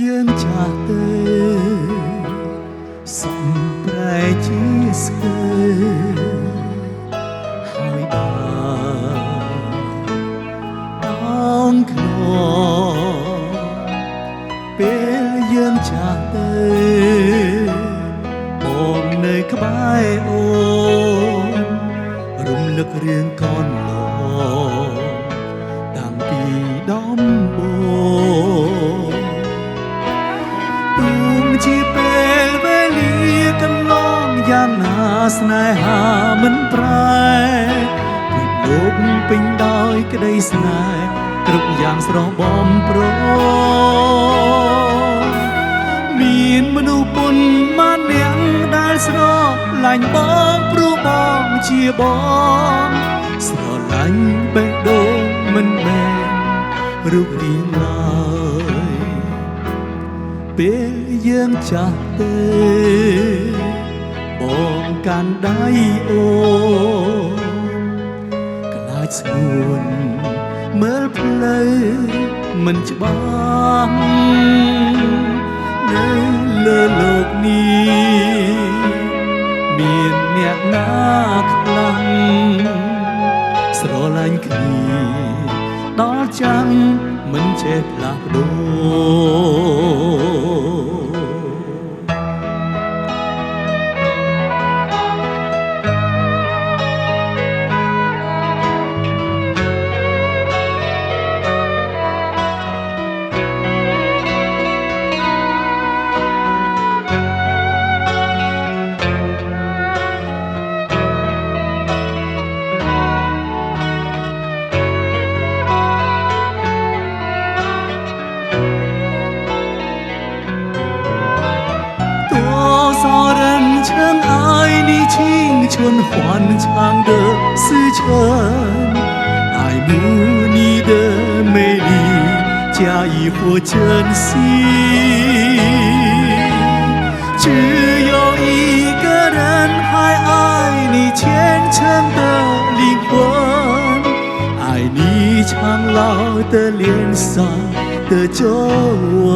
យើងចាស់ទៅសំប្រែជាស្គើហើយដល់ងក្នុងពេលយើងចាស់ទៅបងនៅក្បែរអូនរំលឹករឿងកូនឡងតាំងពីដំបូងទូមជាពេលវេលាកន្លងយ៉ាងណាស្នេហាមិនប្រែពីលោកពេញដោយក្តីស្នេហ៍គ្រប់យ៉ាងស្រស់បំព្រងមានមនុស្សពុនម៉ានអ្នកដែលស្រឡាញ់បងព្រោះបងជាបងស្រឡាញ់បេះដូងមិនមែនរូបរាងឡើយពេលយើងចាស់ទៅបងកាន់ដៃអូនខ្លាចស្ងួនមើលផ្លូវមិនច្បាស់នៅលើលោកនេះមានអ្នកណាខ្លាំងស្រឡាញ់គ្នាដល់ចាំមិនចេះផ្លាស់ប្ដូរ称爱你青春换唱的思辰，爱慕你的美丽，加以或珍惜。只有一个人还爱你虔诚的灵魂，爱你苍老的脸上的皱纹。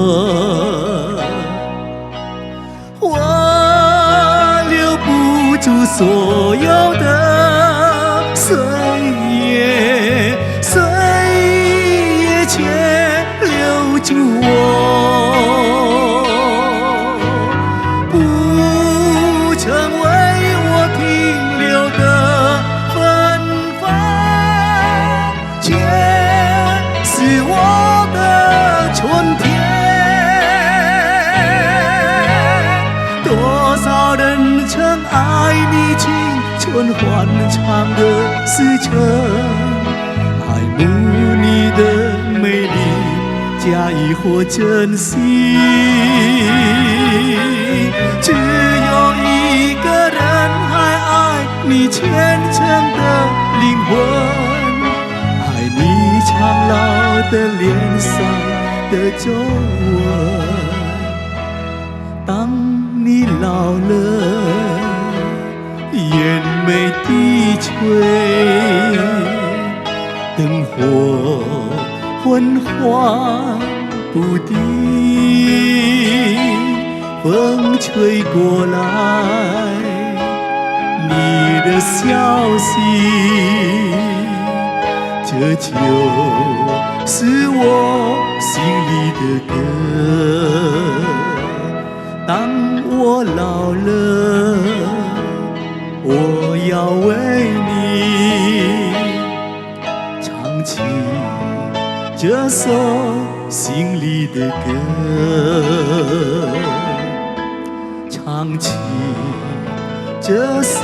住所有的岁月，岁月却留住我，不成为我停留的芬芳，却是我的春天。多少人曾爱你青春欢畅的思辰，爱慕你的美丽，加以或珍惜。只有一个人还爱你虔诚的灵魂，爱你苍老的脸上的皱纹。当你老了，眼眉低垂，灯火昏黄不定，风吹过来，你的消息，这就是我心里的歌。当我老了，我要为你唱起这首心里的歌，唱起这首